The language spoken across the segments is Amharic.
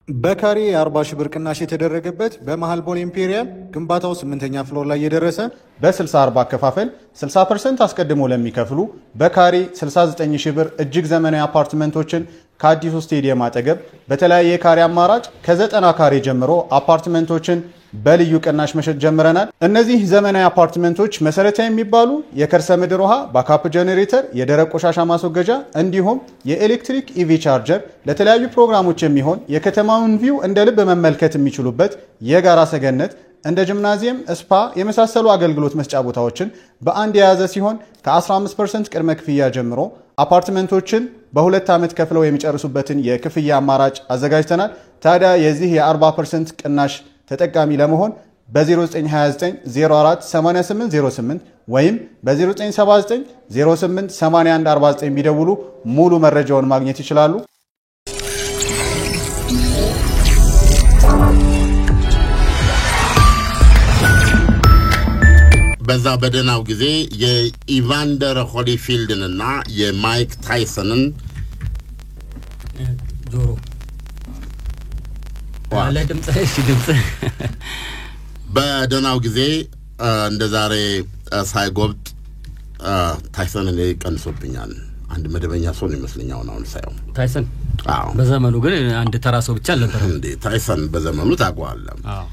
በካሬ 40 ሺህ ብር ቅናሽ የተደረገበት በመሃል ቦሌ ኢምፔሪያል ግንባታው 8ኛ ፍሎር ላይ የደረሰ በ60/40 አከፋፈል 60% አስቀድሞ ለሚከፍሉ በካሬ 69 ሺህ ብር እጅግ ዘመናዊ አፓርትመንቶችን ከአዲሱ ስቴዲየም አጠገብ በተለያየ ካሬ አማራጭ ከ90 ካሬ ጀምሮ አፓርትመንቶችን በልዩ ቅናሽ መሸጥ ጀምረናል። እነዚህ ዘመናዊ አፓርትመንቶች መሰረታዊ የሚባሉ የከርሰ ምድር ውሃ፣ ባካፕ ጄኔሬተር፣ የደረቅ ቆሻሻ ማስወገጃ እንዲሁም የኤሌክትሪክ ኢቪ ቻርጀር ለተለያዩ ፕሮግራሞች የሚሆን የከተማውን ቪው እንደ ልብ መመልከት የሚችሉበት የጋራ ሰገነት እንደ ጂምናዚየም፣ ስፓ የመሳሰሉ አገልግሎት መስጫ ቦታዎችን በአንድ የያዘ ሲሆን ከ15% ቅድመ ክፍያ ጀምሮ አፓርትመንቶችን በሁለት ዓመት ከፍለው የሚጨርሱበትን የክፍያ አማራጭ አዘጋጅተናል። ታዲያ የዚህ የ40% ቅናሽ ተጠቃሚ ለመሆን በ0929 04 8808 ወይም በ0979 08 81 49 ቢደውሉ ሙሉ መረጃውን ማግኘት ይችላሉ። በዛ በደናው ጊዜ የኢቫንደር ሆሊፊልድንና የማይክ ታይሰንን ጆሮ ዋለ ድምጽ በደናው ጊዜ እንደ ዛሬ ሳይጎብጥ ታይሰንን ቀንሶብኛል። አንድ መደበኛ ሰው ነው ይመስለኛል አሁን ሳይው ታይሰን አዎ በዘመኑ ግን አንድ ተራሰው ብቻ አልነበረም እንዴ? ታይሰን በዘመኑ ታቋለ። አዎ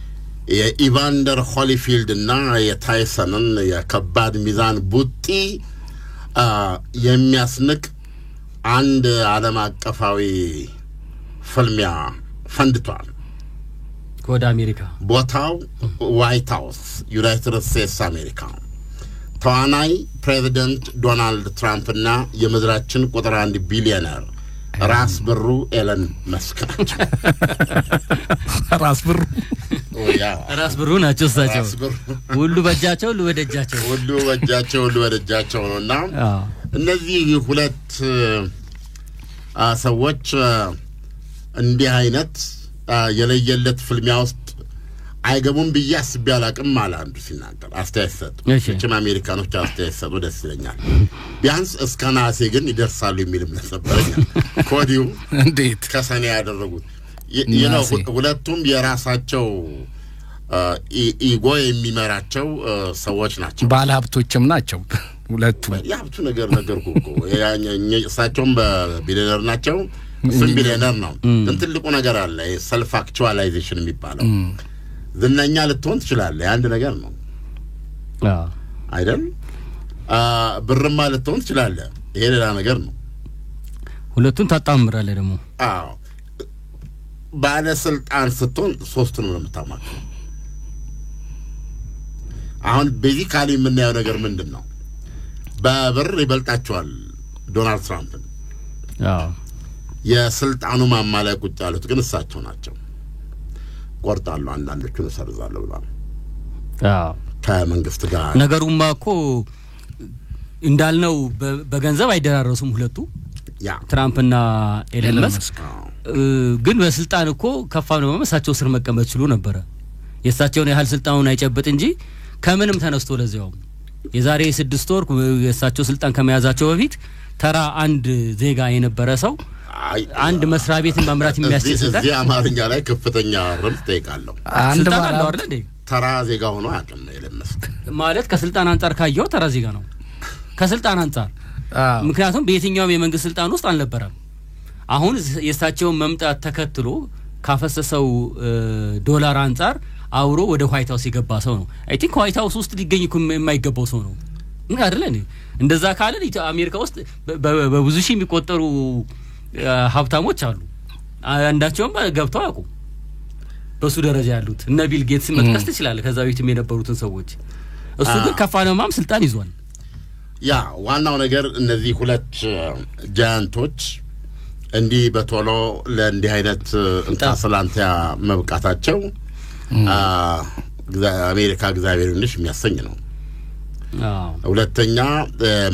የኢቫንደር ሆሊፊልድ እና የታይሰንን የከባድ ሚዛን ቡጢ የሚያስንቅ አንድ ዓለም አቀፋዊ ፍልሚያ ፈንድቷል ወደ አሜሪካ። ቦታው ዋይት ሃውስ ዩናይትድ ስቴትስ አሜሪካ። ተዋናይ ፕሬዚደንት ዶናልድ ትራምፕ እና የምድራችን ቁጥር 1 ቢሊዮነር ራስ ብሩ ኤለን መስክ ናቸው። ራስ ብሩ ናቸው እሳቸው። ሁሉ በእጃቸው ሁሉ ወደጃቸው ነውና እነዚህ ሁለት ሰዎች እንዲህ አይነት የለየለት ፍልሚያ ውስጥ አይገቡም ብያስ ቢያላቅም ማለት አንዱ ሲናገር አስተያየት እቺም አሜሪካኖች አስተያየት ደስ ይለኛል። ቢያንስ እስከ ነሐሴ ግን ይደርሳሉ የሚል እምነት ነበረኝ። ኮዲው እንዴት ከሰኔ ያደረጉት የነው ሁለቱም የራሳቸው ኢጎ የሚመራቸው ሰዎች ናቸው። ባለሀብቶችም ናቸው ሁለቱም። የሀብቱ ነገርኩ እኮ እሳቸውም በቢሊዮነር ናቸው። እሱም ቢሊዮነር ነው። ግን ትልቁ ነገር አለ ሰልፍ አክቹዋላይዜሽን የሚባለው። ዝናኛ ልትሆን ትችላለህ አንድ ነገር ነው አይደል? ብርማ ልትሆን ትችላለህ ይሄ ሌላ ነገር ነው። ሁለቱን ታጣምራለህ ደግሞ። አዎ ባለስልጣን ስትሆን ሶስቱንም ነው የምታማክረው። አሁን ቤዚካሊ የምናየው ነገር ምንድነው? በብር ይበልጣቸዋል ዶናልድ ትራምፕ። አዎ የስልጣኑ ማማ ላይ ቁጭ ያሉት ግን እሳቸው ናቸው። ቆርጣሉ አንዳንዶቹን ሰርዛለሁ ብሏል። አዎ ከመንግስት ጋር ነገሩማ እኮ እንዳልነው በገንዘብ አይደራረሱም ሁለቱ ትራምፕና ኤለን መስክ። ግን በስልጣን እኮ ከፋም ነው መሳቸው ስር መቀመጥ ችሎ ነበር። የእሳቸውን ያህል ስልጣኑን አይጨብጥ እንጂ ከምንም ተነስቶ ለዚያው የዛሬ 6 ወር የእሳቸው ስልጣን ከመያዛቸው በፊት ተራ አንድ ዜጋ የነበረ ሰው አንድ መስሪያ ቤትን መምራት የሚያስችል እዚህ አማርኛ ላይ ከፍተኛ ረምት ጠይቃለሁ። አንድ ባለው አይደል ተራ ዜጋ ሆኖ አቅም የለምስ ማለት ከስልጣን አንፃር ካየው ተራ ዜጋ ነው ከስልጣን አንፃር። ምክንያቱም በየትኛውም የመንግስት ስልጣን ውስጥ አልነበረም። አሁን የእሳቸውን መምጣት ተከትሎ ካፈሰሰው ዶላር አንፃር አውሮ ወደ ዋይት ሃውስ የገባ ሰው ነው። አይ ቲንክ ዋይት ሃውስ ውስጥ ሊገኝ የማይገባው ሰው ነው አይደል? እንደዛ ካለ አሜሪካ ውስጥ በብዙ ሺህ የሚቆጠሩ ሀብታሞች አሉ። አንዳቸውም ገብተው ያውቁ በሱ ደረጃ ያሉት እነ ቢል ጌትስ መጥቀስ ትችላለህ። ከዛ ቤትም የነበሩትን ሰዎች እሱ ግን ከፋነማም ስልጣን ይዟል። ያ ዋናው ነገር እነዚህ ሁለት ጃያንቶች እንዲህ በቶሎ ለእንዲህ አይነት እንታስላንቲያ መብቃታቸው አሜሪካ እግዚአብሔር ይንሽ የሚያሰኝ ነው። ሁለተኛ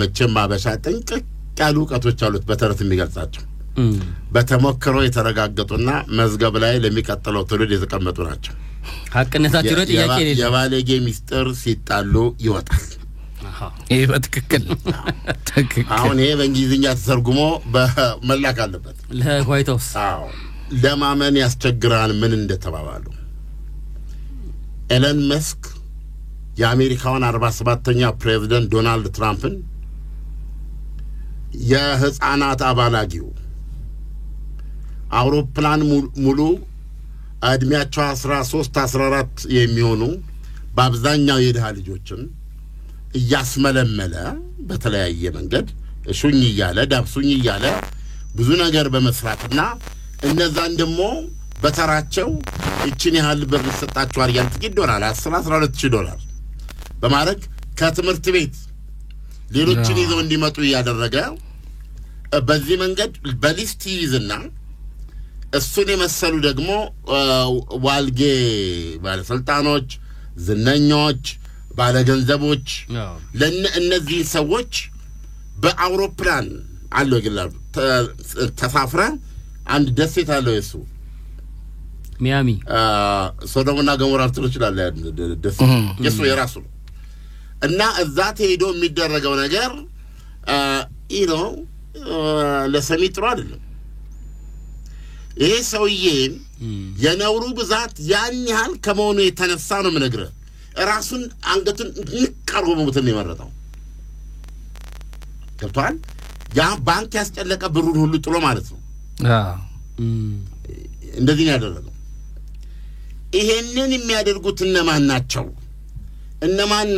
መቼም አበሻ ጥንቅቅ ያሉ ዕውቀቶች አሉት በተረት የሚገልጻቸው በተሞክሮ የተረጋገጡና መዝገብ ላይ ለሚቀጥለው ትውልድ የተቀመጡ ናቸው። ሐቅነታቸው ጥያቄ የለም። የባለጌ ሚስጥር ሲጣሉ ይወጣል። ይሄ በትክክል አሁን ይሄ በእንግሊዝኛ ተተርጉሞ በመላክ አለበት ለዋይት ሃውስ። አዎ ለማመን ያስቸግራል ምን እንደተባባሉ። ኤለን መስክ የአሜሪካውን 47ኛ ፕሬዝዳንት ዶናልድ ትራምፕን የህፃናት አባላጊው አውሮፕላን ሙሉ እድሜያቸው 13 14 የሚሆኑ በአብዛኛው የድሃ ልጆችን እያስመለመለ በተለያየ መንገድ ሹኝ ይያለ ዳብሱኝ ይያለ ብዙ ነገር በመስራትና እነዛን ደሞ በተራቸው እቺን ያህል ብር ሰጣቸው አርያን ጥቂት ዶላር 10-12,000 በማድረግ ከትምህርት ቤት ሌሎችን ይዘው እንዲመጡ ያደረገ በዚህ መንገድ በሊስት ይዝና እሱን የመሰሉ ደግሞ ዋልጌ ባለስልጣኖች ዝነኞች ባለገንዘቦች ለእነዚህ ሰዎች በአውሮፕላን አለው ይላል ተሳፍረ አንድ ደሴት አለው እሱ ሚያሚ ሶዶምና ገሞራ ትችላል ደሴት የሱ የራሱ እና እዛ ተሄዶ የሚደረገው ነገር ለሰሚ ጥሩ አይደለም። ይሄ ሰውዬ የነውሩ ብዛት ያን ያህል ከመሆኑ የተነሳ ነው ምነግረ ራሱን አንገቱን ንቀርቦ ሞተን የመረጠው ገብቷል። ያ ባንክ ያስጨለቀ ብሩን ሁሉ ጥሎ ማለት ነው። እንደዚህ ነው ያደረገው። ይሄንን የሚያደርጉት እነማን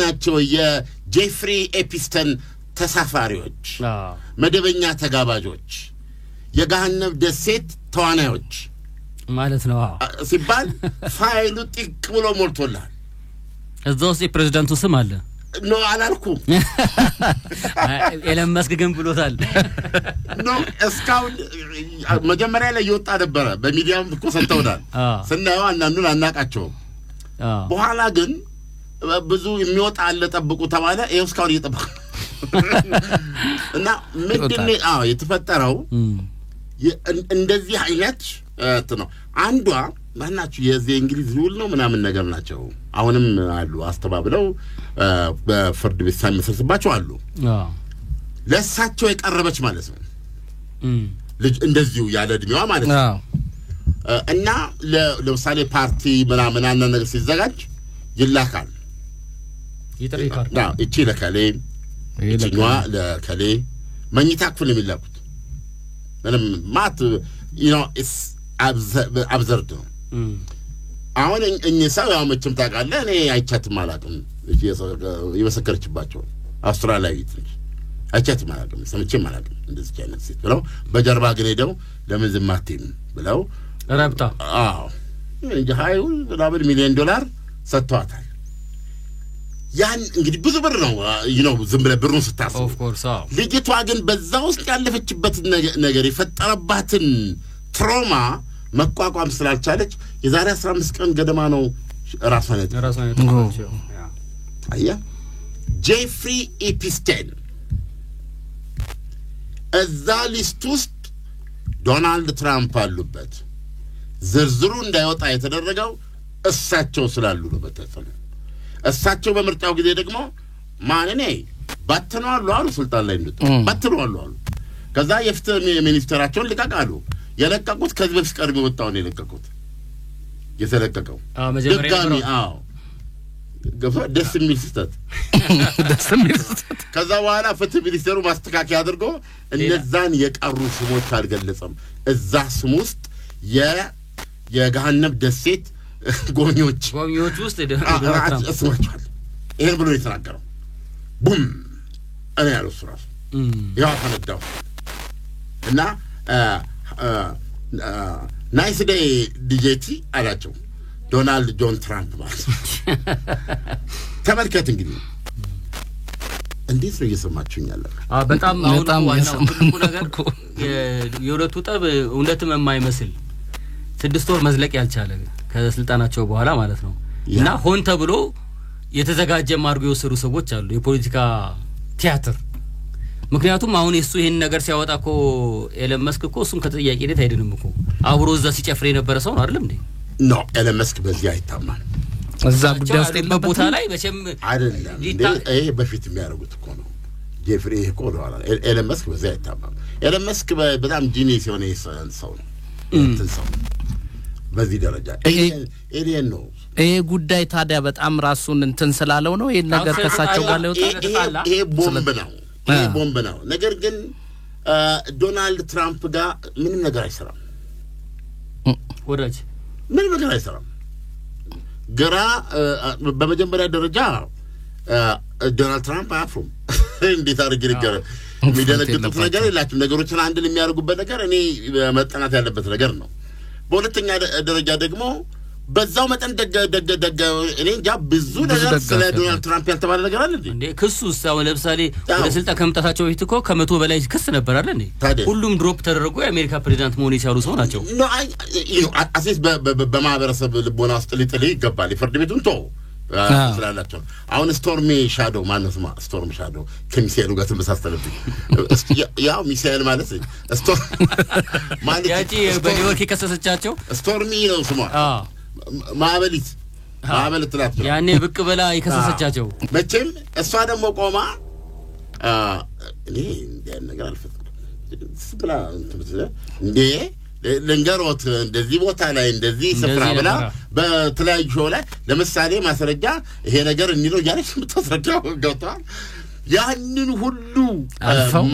ናቸው? የጄፍሪ ኤፒስተን ተሳፋሪዎች፣ መደበኛ ተጋባዦች፣ የገሃነም ደሴት ተዋናዮች ማለት ነው ሲባል ፋይሉ ጥቅ ብሎ ሞልቶላል። እዛው የፕሬዝዳንቱ ስም አለ ነው አላልኩም። ኤለን መስክ ግን ብሎታል ነው እስካሁን መጀመሪያ ላይ ይወጣ ነበር በሚዲያም እኮ ሰንተውዳል ስናየው አንዳንዱን አናቃቸው በኋላ ግን ብዙ የሚወጣ አለ ጠብቁ ተባለ ይሄው እስካሁን እየጠበቁ እና ምንድነው የተፈጠረው እንደዚህ አይነት ነው አንዷ ማናችሁ የዚህ እንግሊዝ ሩል ነው ምናምን ነገር ናቸው አሁንም አሉ አስተባብለው በፍርድ ቤት ሳይመሰስባቸው አሉ ለሳቸው የቀረበች ማለት ነው ልጅ እንደዚሁ ያለ እድሜዋ ማለት ነው እና ለምሳሌ ፓርቲ ምናምን አንነ ነገር ሲዘጋጅ ይላካል ይጥሪካል እቺ ለከሌ እቺዋ ለከሌ መኝታ ክፍል የሚላኩት ምንም ማት it's absurd ነው አሁን እኛው ያው መቼም ታውቃለህ እኔ አይቻትም አላውቅም ይመሰከረችባቸው አውስትራሊያዊት ነች አይቻትም አላውቅም ሰምቼም አላውቅም እንደዚህ አይነት ሴት ብለው በጀርባ ግን ሄደው ለምን ዝም አትይም ብለው ረብጣ ጃሃዩ $1 ሚሊዮን ሰጥቷታል ያን እንግዲህ ብዙ ብር ነው ዝም ብለ ብሩን ስታስብ ኦፍ ኮርስ ልጅቷ ግን በዛ ውስጥ ያለፈችበት ነገር የፈጠረባትን ትራውማ መቋቋም ስላልቻለች የዛሬ 15 ቀን ገደማ ነው ራሷን ተቆጣቸው አያ ጄፍሪ ኤፒስቴን እዛ ሊስት ውስጥ ዶናልድ ትራምፕ አሉበት ዝርዝሩ እንዳይወጣ የተደረገው እሳቸው ስላሉ ነው በተፈለ እሳቸው በምርጫው ጊዜ ደግሞ ማንኔ ባተናሉ አሉ ስልጣን ላይ እንደው ባተናሉ አሉ ከዛ የፍትህ ሚኒስትራቸውን ልቀቃሉ የለቀቁት ከዚህ በፊት ቀርቦ ወጣው ነው የለቀቁት የተለቀቀው መጀመሪያ ገፋ ደስ የሚል ስህተት ከዛ በኋላ ፍትህ ሚኒስትሩ ማስተካከያ አድርጎ እነዛን የቀሩ ስሞች አልገለጸም እዛ ስም ውስጥ የገሃነም ደሴት ጎብኚዎች ውስጥ እስማቸዋል ይሄን ብሎ የተናገረው ቡም እኔ ያለው ሱራፍ ያው ፈነዳው እና ናይስ ዴይ ዲጄቲ አላቸው ዶናልድ ጆን ትራምፕ ማለት ተመልከት እንግዲህ እንዴት ነው እየሰማችሁኝ ያለው በጣም አሁን ዋናው ትልቁ ነገር የሁለቱ ጠብ እውነትም የማይመስል 6 ወር መዝለቅ ያልቻለ ከስልጣናቸው በኋላ ማለት ነው እና ሆን ተብሎ የተዘጋጀ ማርጎ የወሰዱ ሰዎች አሉ የፖለቲካ ቲያትር ምክንያቱም አሁን እሱ ይሄን ነገር ሲያወጣኮ ኤለን መስክ እኮ እሱም ከተጠያቂነት አይደለም እኮ አብሮ እዛ ሲጨፍር የነበረ ሰው ነው አይደል እንዴ ኖ ኤለን መስክ በዚህ አይታማም እዛ ጉዳይ ውስጥ ቦታ ላይ መቼም አይደለም ይሄ በፊት የሚያደርጉት እኮ ነው ጄፍሪ እኮ ነው ኤለን መስክ በዚህ አይታማም ኤለን መስክ በጣም ጂኒየስ የሆነ ሰው ነው ሰው በዚህ ደረጃ ኤሊየን ነው። ይሄ ጉዳይ ታዲያ በጣም ራሱን እንትን ስላለው ነው ይሄ ነገር ከሳቸው ጋር ሊወጣ ይሄ ቦምብ ነው። ነገር ግን ዶናልድ ትራምፕ ጋር ምንም ነገር አይሰራም። ወዳጅ ምንም ነገር አይሰራም። ግራ በመጀመሪያ ደረጃ ዶናልድ ትራምፕ አያፍሩም። እንዴት አድርገው ይገረ የሚደነግጡት ነገር የላቸውም። ነገሮችን አንድን የሚያደርጉበት ነገር እኔ መጠናት ያለበት ነገር ነው። በሁለተኛ ደረጃ ደግሞ በዛው መጠን ደገ እኔ እንጃ ብዙ ነገር ስለ ዶናልድ ትራምፕ ያልተባለ ነገር አለ እንዴ? ክሱስ አሁን ለምሳሌ ወደ ስልጣን ከመምጣታቸው በፊት እኮ ከ100 በላይ ክስ ነበር አይደል እንዴ? ሁሉም ድሮፕ ተደረጉ። የአሜሪካ ፕሬዝዳንት መሆን የቻሉ ሰው ናቸው። አሴስ በማህበረሰብ ልቦና ውስጥ ሊጥል ይገባል። የፍርድ ቤቱን ቶ ስላላቸው አሁን ስቶርሚ ሻዶ ማነው ስቶርም ሻዶ ከሚሳኤሉ ጋር ተመሳሰለብኝ። ያው ሚሳኤል ማለት ያቺ በኒውዮርክ የከሰሰቻቸው ስቶርሚ ነው ስሟ። ማዕበል ትላት ያኔ ብቅ ብላ የከሰሰቻቸው መቼም እሷ ደግሞ ቆማ እኔ እንደ ነገር አልፈጽም ብላ እንዴ ለንገሮት እንደዚህ ቦታ ላይ እንደዚህ ስፍራ ብላ በተለያዩ ሾው ላይ ለምሳሌ ማስረጃ ይሄ ነገር እንዲለው ያለች ተሰደው ገብቷል። ያንን ሁሉ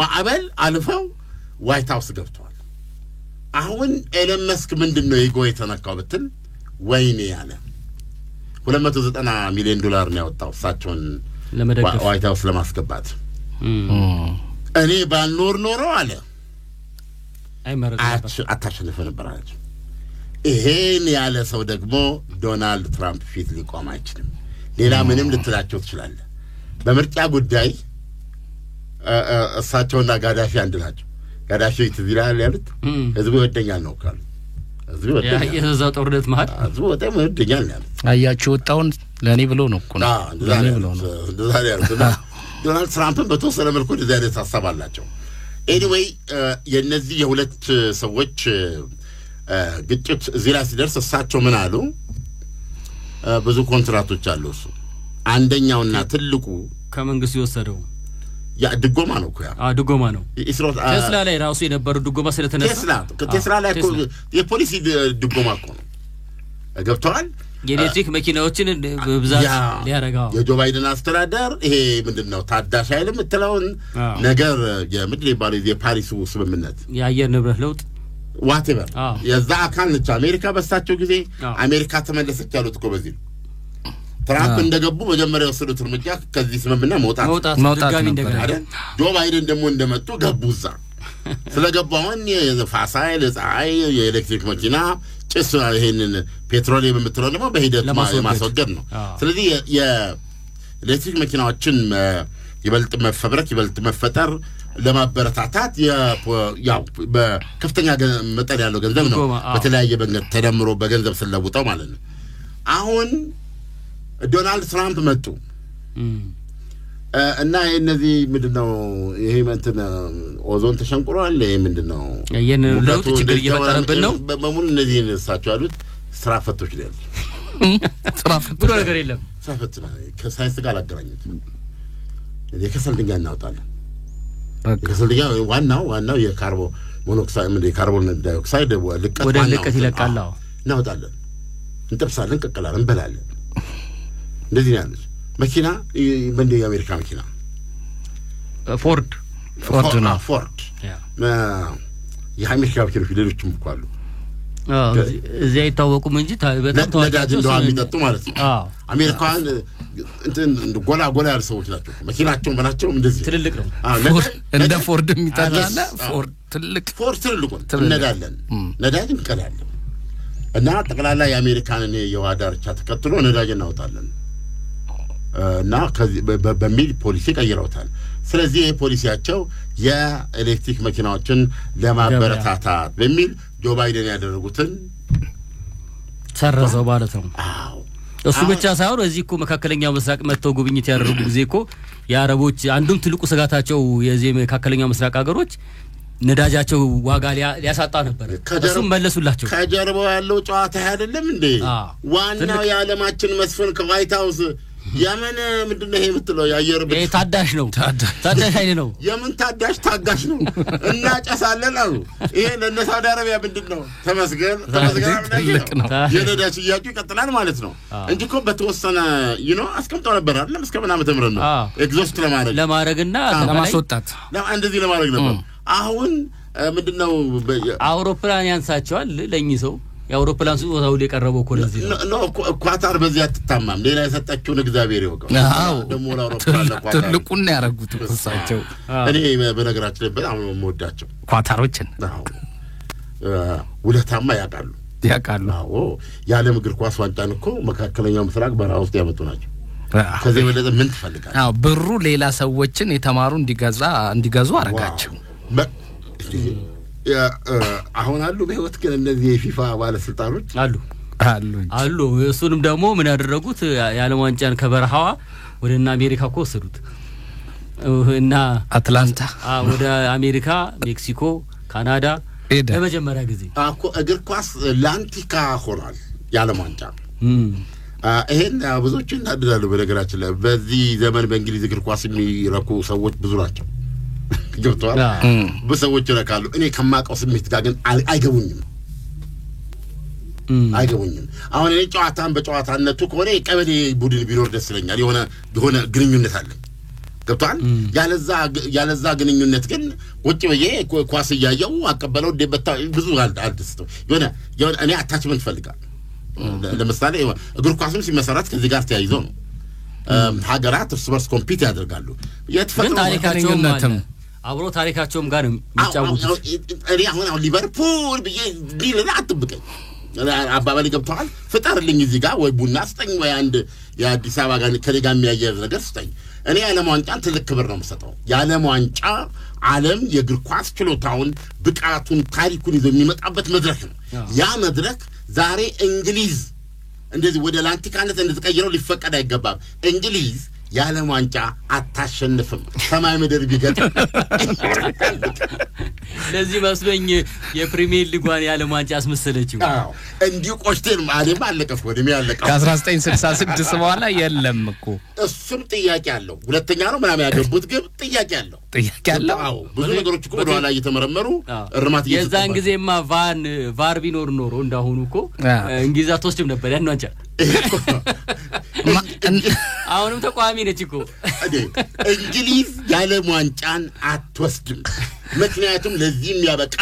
ማዕበል አልፈው ዋይት ሃውስ ገብቷል። አሁን ኤለን መስክ ምንድነው ይጎ የተነካው ብትል ወይኔ ያለ $290 ሚሊዮን ነው ያወጣው እሳቸውን ለመደገፍ ዋይት ሃውስ ለማስገባት። እኔ ባልኖር ኖሮ አለ አታሸንፍ ነበር አለ። ይሄን ያለ ሰው ደግሞ ዶናልድ ትራምፕ ፊት ሊቆም አይችልም። ሌላ ምንም ልትላቸው ትችላለህ። በምርጫ ጉዳይ እሳቸውና ጋዳፊ አንድ ናቸው። ጋዳፊ ትዝራል ያሉት ህዝቡ ይወደኛል ነው ካሉ ህዝቡ ይወደኛል የዛው ጦርነት ማለት ህዝቡ በጣም ይወደኛል ነው አያችሁ ወጣውን ለኔ ብሎ ነው እኮ ነው ለኔ ብሎ ነው እንደዛ ያሉት። ዶናልድ ትራምፕ በተወሰነ መልኩ እንደዚህ አይነት ሐሳብ አላቸው። ኤኒዌይ የነዚህ የሁለት ሰዎች ግጭት እዚህ ላይ ሲደርስ እሳቸው ምን አሉ? ብዙ ኮንትራክቶች አሉ። እሱ አንደኛውና ትልቁ ከመንግስት ይወሰደው ያ ድጎማ ነው እኮ ያ ድጎማ ነው። ቴስላ ላይ ራሱ የነበረው ድጎማ ስለተነሳ ቴስላ ላይ እኮ የፖሊሲ ድጎማ እኮ ነው ገብቷል። የኤሌክትሪክ መኪናዎችን በብዛት ሊያረጋው የጆ ባይደን አስተዳደር ይሄ ምንድነው ታዳሽ ኃይል የምትለውን ነገር የምድር ባሪዝ የፓሪሱ ስምምነት የአየር ንብረት ለውጥ ዋቴቨር የዛ አካል ነች አሜሪካ። በሳቸው ጊዜ አሜሪካ ተመለሰች ያሉት እኮ በዚህ ትራምፕ እንደገቡ መጀመሪያ ወሰዱት እርምጃ ከዚህ ስምምነት መውጣት ድጋሚ እንደገና አይደል? ጆ ባይደን ደግሞ እንደመጡ ገቡዛ ስለገቡ አሁን የፋሳ ኃይል ፀሐይ የኤሌክትሪክ መኪና ጭስ ይሄንን ፔትሮሊየም የምትለው ደግሞ በሂደት ማስወገድ ነው። ስለዚህ የኤሌክትሪክ መኪናዎችን ይበልጥ መፈብረክ ይበልጥ መፈጠር ለማበረታታት ያው በከፍተኛ መጠን ያለው ገንዘብ ነው በተለያየ መንገድ ተደምሮ በገንዘብ ስለውጣው ማለት ነው። አሁን ዶናልድ ትራምፕ መጡ እና እነዚህ ምንድነው ይሄ እንትን ኦዞን ተሸንቁሯል። ይሄ ምንድነው የነ ለውጥ ችግር እየፈጠረብን ነው። በሙሉ እነዚህ እሳቸው ያሉት ስራ ፈቶች ነው። ስራ ፈቶ ነገር የለም። ስራ ፈቶ ነው። ከሳይንስ ጋር አገናኙት። የከሰል ድንጋይ እናወጣለን። የከሰል ድንጋይ ዋናው የካርቦን ሞኖክሳይድ ምን የካርቦን ዳይኦክሳይድ ወደ ልቀት ይለቃል። እናወጣለን፣ እንጠብሳለን፣ እንቀቅላለን፣ እንበላለን። እንደዚህ ነው ያሉት። መኪና በእንደ የአሜሪካ መኪና ፎርድ የአሜሪካ መኪኖች ሌሎችም እኮ አሉ። እዚያ አይታወቁም እንጂ በጣም ነዳጅ እንደሆነ የሚጠጡ ማለት ነው። አሜሪካን እንትን ጎላ ያሉ ሰዎች ናቸው። መኪናቸው ምናቸው እንደዚህ ትልልቅ ነው። እንደ ፎርድ የሚታላለ ፎርድ ትልቅ ነዳለን ነዳጅ እንቀዳለን እና ጠቅላላ የአሜሪካንን የውሃ ዳርቻ ተከትሎ ነዳጅ እናወጣለን እና ከዚህ በሚል ፖሊሲ ቀይረውታል። ስለዚህ ፖሊሲያቸው የኤሌክትሪክ መኪናዎችን ለማበረታታት በሚል ጆ ባይደን ያደረጉትን ሰረዘው ማለት ነው። እሱ ብቻ ሳይሆን እዚህ እኮ መካከለኛው ምስራቅ መጥተው ጉብኝት ያደረጉ ጊዜ እኮ የአረቦች አንዱም ትልቁ ስጋታቸው የዚህ መካከለኛው ምስራቅ ሀገሮች ነዳጃቸው ዋጋ ሊያሳጣ ነበር። እሱም መለሱላቸው። ከጀርባው ያለው ጨዋታ አይደለም እንዴ? ዋናው የዓለማችን መስፍን ከዋይት ሃውስ የምን ምንድነው ይሄ የምትለው ያየር ይሄ ታዳሽ ነው ታዳሽ ኃይል ነው የምን ታጋሽ ነው እና ጨሳለን አሉ ይሄ ለሳውዲ አረቢያ ምንድነው ተመስገን ነው የነዳጅ ሽያጩ ይቀጥላል ማለት ነው እንጂ እኮ በተወሰነ አስቀምጠው ነበር አይደል እስከ ምናምን ተምረን ነው ኤግዞስት ለማድረግና ለማስወጣት እንደዚህ ለማድረግ ነበር አሁን ምንድነው አውሮፕላን ያንሳቸዋል ለኝሰው የአውሮፕላን ስጦታው የቀረበው እኮ ለዚህ ነው ኳታር በዚህ አትታማም ሌላ የሰጣችው እግዚአብሔር ይወቀው ደሞ ለአውሮፕላን ለኳታር ትልቁን ያረጉት እሳቸው እኔ በነገራችን ላይ በጣም የምወዳቸው ኳታሮችን ውለታማ ያቃሉ አዎ የዓለም እግር ኳስ ዋንጫን እኮ መካከለኛው ምስራቅ በረሃ ውስጥ ያመጡ ናቸው ከዚህ በለጠ ምን ትፈልጋለህ አዎ ብሩ ሌላ ሰዎችን የተማሩ እንዲገዙ አረጋቸው አሁን አሉ በህይወት ግን እነዚህ የፊፋ ባለስልጣኖች አሉ እሱንም ደግሞ ምን ያደረጉት የዓለም ዋንጫን ከበረሃዋ ወደና አሜሪካ ወሰዱት እና አትላንታ ወደ አሜሪካ ሜክሲኮ ካናዳ ለመጀመሪያ ጊዜ እኮ እግር ኳስ ላንቲካ ሆኗል የዓለም ዋንጫ ይሄን ብዙዎች እንዳደረሉ በነገራችን ላይ በዚህ ዘመን በእንግሊዝ እግር ኳስ የሚረኩ ሰዎች ብዙ ናቸው ገብቷል በሰዎች ይረካሉ እኔ ከማቀው ስሜት ጋር ግን አይገቡኝም አሁን እኔ በጨዋታነቱ ከሆነ የቀበሌ ቡድን ቢኖር ደስ ይለኛል የሆነ ግንኙነት አለ ገብቷል ያለዛ ግንኙነት ግን ቁጭ ብዬ ኳስ ያያው አቀበለው ደበታ ብዙ አልደስተው የሆነ እኔ አታችመንት ፈልጋለሁ ለምሳሌ እግር ኳስም ሲመሰረት ከዚህ ጋር ተያይዞ ነው ሀገራት እርስ በርስ ኮምፒት ያደርጋሉ የትፈጥሮ ታሪካቸውም አብሮ ታሪካቸውም ጋር የሚጫወቱት እኔ አሁን ሊቨርፑል ብዬ ዲልና አጥብቀኝ አባባል ገብቷል ፍጠርልኝ እዚህ ጋር ወይ ቡና ስጠኝ ወይ አንድ የአዲስ አበባ ጋር ከሌጋ የሚያያዝ ነገር ስጠኝ እኔ የዓለም ዋንጫን ትልቅ ክብር ነው የምሰጠው የዓለም ዋንጫ ዓለም የእግር ኳስ ችሎታውን ብቃቱን ታሪኩን ይዞ የሚመጣበት መድረክ ነው ያ መድረክ ዛሬ እንግሊዝ እንደዚህ ወደ ላንቲካነት እንድትቀይረው ሊፈቀድ አይገባም እንግሊዝ የዓለም ዋንጫ አታሸንፍም ሰማይ ምድር ቢገጥም ለዚህ መስሎኝ የፕሪሚየር ሊጓን የዓለም ዋንጫ አስመሰለችው እንዲሁ ቆሽቴን ማለም አለቀፍ ወደም ያለቀው ከ1966 በኋላ የለም እኮ እሱም ጥያቄ አለው ሁለተኛ ነው ምናምን ያገቡት ግብ ጥያቄ አለው ብዙ ነገሮች እኮ ወደ ኋላ እየተመረመሩ እርማት የዛን ጊዜማ ቫር ቢኖር ኖሮ እንዳሁኑ እኮ እንግሊዝ አትወስድም ነበር ያን ዋንጫ አሁንም ተቋሚ ነች እኮ እንግሊዝ የዓለም ዋንጫን አትወስድም ምክንያቱም ለዚህ የሚያበቃ